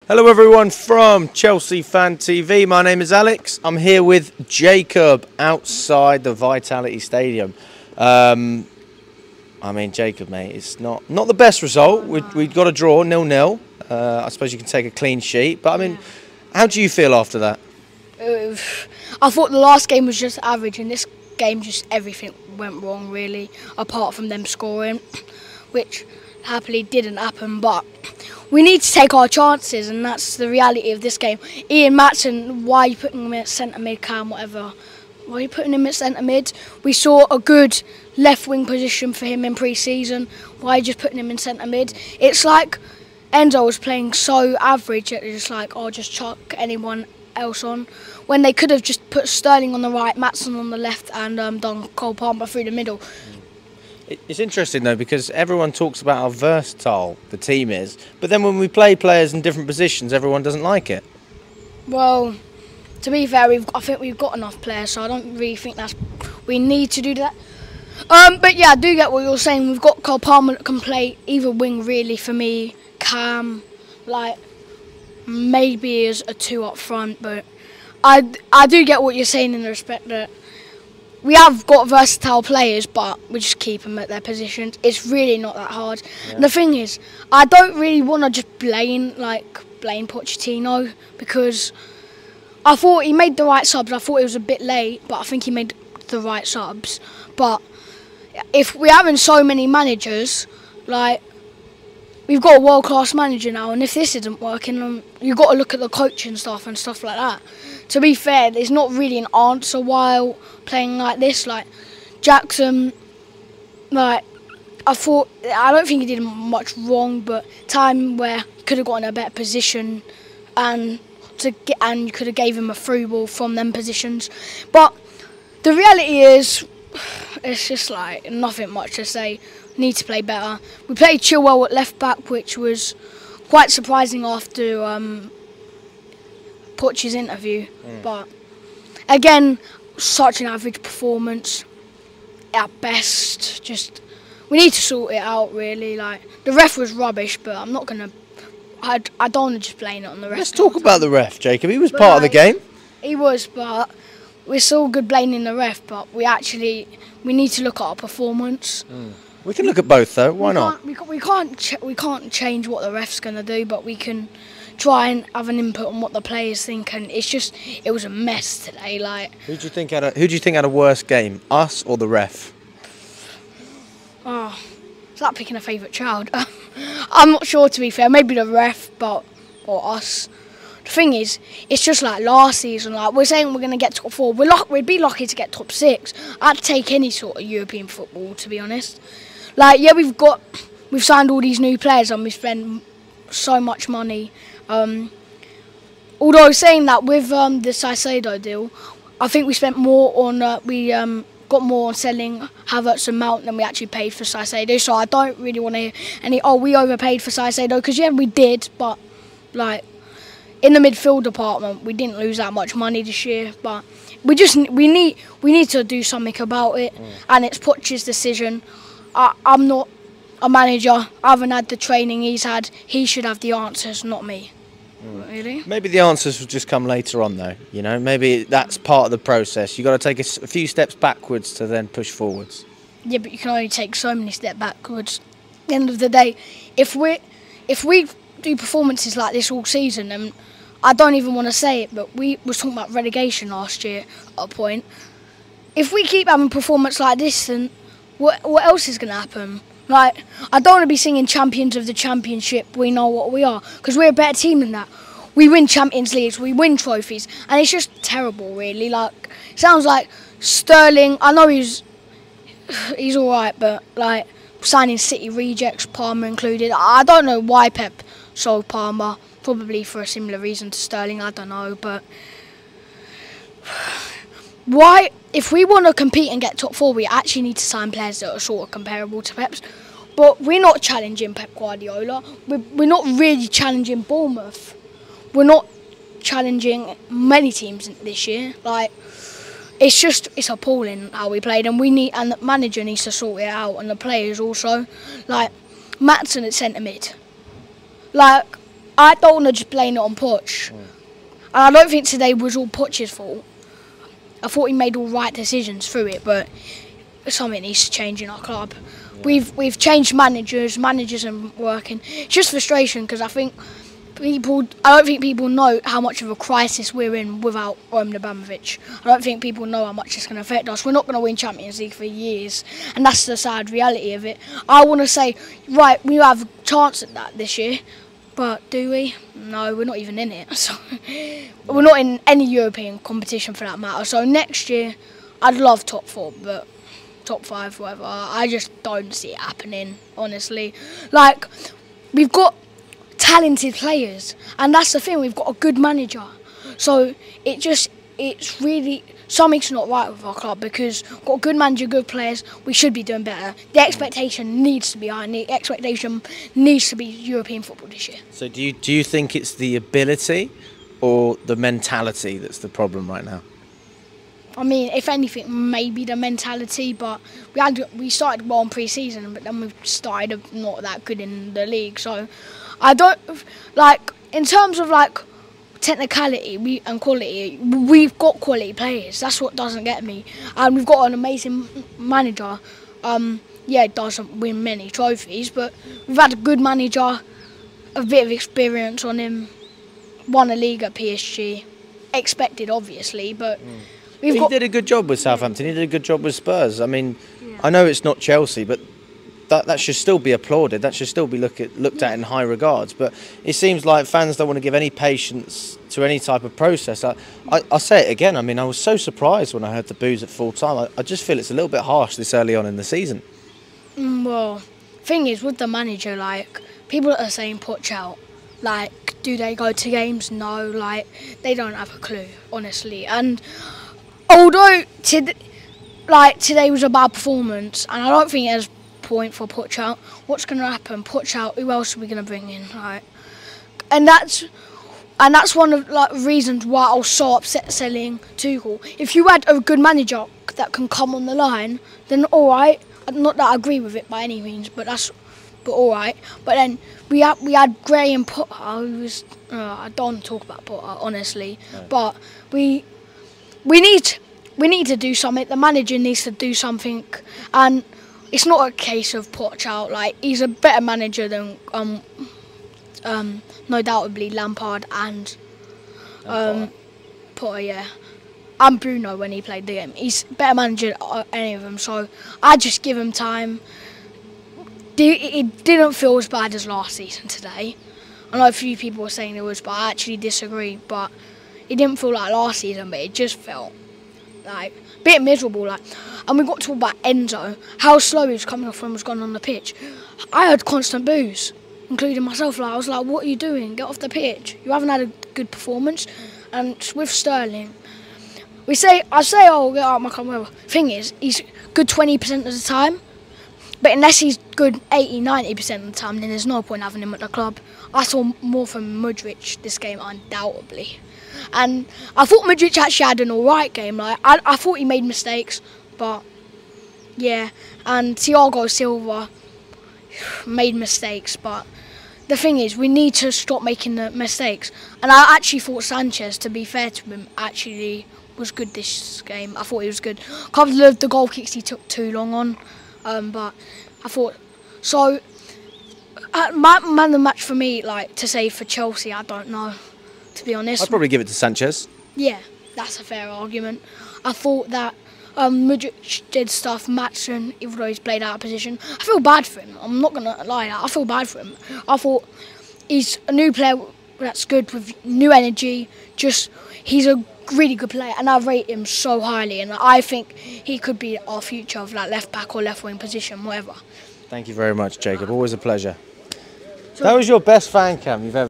Hello everyone from Chelsea Fan TV. My name is Alex. I'm here with Jacob outside the Vitality Stadium. I mean, Jacob, mate, it's not the best result. We got a draw, 0-0. I suppose you can take a clean sheet, but I mean, how do you feel after that? I thought the last game was just average, and this game just everything went wrong really, apart from them scoring, which happily didn't happen. But we need to take our chances, and that's the reality of this game. Ian Matson, why are you putting him at centre mid, Cam, whatever? Why are you putting him at centre mid? We saw a good left wing position for him in pre-season. Why are you just putting him in centre mid? It's like Enzo was playing so average that it's just like, oh, just chuck anyone else on, when they could have just put Sterling on the right, Matson on the left, and done Cole Palmer through the middle. It's interesting though, because everyone talks about how versatile the team is, but then when we play players in different positions, everyone doesn't like it. Well, to be fair, I think we've got enough players, so I don't really think we need to do that. But yeah, I do get what you're saying. We've got Cole Palmer that can play either wing really for me, Cam, like maybe as a 2 up front, but I do get what you're saying in the respect that we have got versatile players, but we just keep them at their positions. It's really not that hard. Yeah. And the thing is, I don't really want to just blame Pochettino, because I thought he made the right subs. I thought it was a bit late, but I think he made the right subs. But if we're having so many managers, like, we've got a world-class manager now, and if this isn't working, you've got to look at the coaching staff and stuff like that. To be fair, there's not really an answer while playing like this. Like, Jackson, like, I don't think he did much wrong, but time where he could have got in a better position, and you could have gave him a through ball from them positions. But the reality is, it's just like nothing much to say. Need to play better. We played Chilwell at left back, which was quite surprising after Poch's interview. But again, such an average performance at best. Just, we need to sort it out really. Like, the ref was rubbish, but I'm not gonna. I don't want to just blame it on the ref. Let's talk about the ref, Jacob. He was part of the game. He was, but we're still good blaming the ref. But we need to look at our performance. We can look at both though. Why not? We can't change what the ref's going to do, but we can try and have an input on what the players think. And it was a mess today. Like, who do you think had a worse game, us or the ref? Oh, it's like picking a favourite child. I'm not sure, to be fair. Maybe the ref, or us. The thing is, it's just like last season. Like, we're saying we're going to get top 4. We'd be lucky to get top 6. I'd take any sort of European football, to be honest. Like, yeah, we've signed all these new players and we spent so much money. Although saying that, with the Caicedo deal, I think we spent more on got more on selling Havertz and Mount than we actually paid for Caicedo. So I don't really want to hear any, oh, we overpaid for Caicedo, because yeah, we did, but like, in the midfield department, we didn't lose that much money this year. But we need to do something about it, and it's Poch's decision. I'm not a manager. I haven't had the training he's had. He should have the answers, not me. Really? Maybe the answers will just come later on, though. You know, maybe that's part of the process. You've got to take a few steps backwards to then push forwards. Yeah, but you can only take so many steps backwards. At the end of the day, if we do performances like this all season, and I don't even want to say it, but we was talking about relegation last year at a point. If we keep having performance like this, then what else is going to happen? Like, I don't want to be singing champions of the championship, we know what we are, because we're a better team than that. We win Champions Leagues, we win trophies, and it's just terrible, really. Like, it sounds like Sterling, I know he's all right, but like, signing City rejects, Palmer included. I don't know why Pep sold Palmer, probably for a similar reason to Sterling, I don't know, but why, if we want to compete and get top 4, we actually need to sign players that are sort of comparable to Pep's. But we're not challenging Pep Guardiola. We're not really challenging Bournemouth. We're not challenging many teams this year. Like, it's appalling how we played, and the manager needs to sort it out, and the players also. Like, Matson at centre mid. Like, I don't want to just blame it on Poch. And I don't think today was all Poch's fault. I thought he made all right decisions through it, but something needs to change in our club. Yeah. We've changed managers aren't working. It's just frustration because I don't think people know how much of a crisis we're in without Roman Abramovich. I don't think people know how much it's going to affect us. We're not going to win Champions League for years, and that's the sad reality of it. I want to say, right, we have a chance at that this year, but do we? No, we're not even in it. So we're not in any European competition for that matter. So next year, I'd love top 4, but top 5, whatever. I just don't see it happening, honestly. Like, we've got talented players, and that's the thing, we've got a good manager, so it's really something's not right with our club because we've got a good manager, good players. We should be doing better. The expectation needs to be high, and the expectation needs to be European football this year. So do you think it's the ability or the mentality that's the problem right now? I mean, if anything, maybe the mentality, but we started well in pre-season, but then we started not that good in the league, so I don't, like, in terms of, like, technicality and quality, we've got quality players. That's what doesn't get me. And we've got an amazing manager. Yeah, it doesn't win many trophies, but we've had a good manager, a bit of experience on him, won a league at PSG. Expected, obviously, but he did a good job with Southampton. He did a good job with Spurs. I mean, I know it's not Chelsea, but that should still be applauded. That should still be looked at in high regards. But it seems like fans don't want to give any patience to any type of process. I'll say it again. I mean, I was so surprised when I heard the boos at full time. I just feel it's a little bit harsh this early on in the season. Well, thing is, with the manager, like, people are saying Poch out. Like, do they go to games? No. Like, they don't have a clue, honestly. And although today was a bad performance, and I don't think there's point for Poch out. What's going to happen? Poch out. Who else are we going to bring in? Right, and that's one of the reasons why I was so upset selling Tuchel. If you had a good manager that can come on the line, then all right. Not that I agree with it by any means, but all right. But then we had Graham Potter, who was I don't want to talk about Potter honestly, no. But we need to do something. The manager needs to do something, and it's not a case of Poch out. Like, he's a better manager than no doubtably Lampard and Potter, yeah, and Bruno when he played the game. He's a better manager than any of them. So I just give him time. It didn't feel as bad as last season today. I know a few people were saying it was, but I actually disagree. But it didn't feel like last season, but it just felt like a bit miserable. Like, and we got to talk about Enzo, how slow he was coming off when he was gone on the pitch. I heard constant boos, including myself. Like, I was like, "What are you doing? Get off the pitch! You haven't had a good performance." And with Sterling, I say, "Oh, get out of my club." Whatever. Thing is, he's good 20% of the time. But unless he's good 80, 90% of the time, then there's no point having him at the club. I saw more from Mudryk this game, undoubtedly. And I thought Mudryk actually had an alright game. Like, I thought he made mistakes, but yeah. And Thiago Silva made mistakes, but the thing is, we need to stop making the mistakes. And I actually thought Sanchez, to be fair to him, actually was good this game. I thought he was good. A couple of the goal kicks he took too long on. But I thought, so man of the match for me, like, to say for Chelsea, I don't know, to be honest. I'd probably give it to Sanchez. Yeah, that's a fair argument. I thought that Mudryk did stuff, Matson, even though he's played out of position. I feel bad for him. I'm not going to lie, I feel bad for him. I thought he's a new player that's good with new energy. He's a really good player, and I rate him so highly, and I think he could be our future of like left back or left wing position, whatever. Thank you very much, Jacob. Always a pleasure. That was your best fan cam you've ever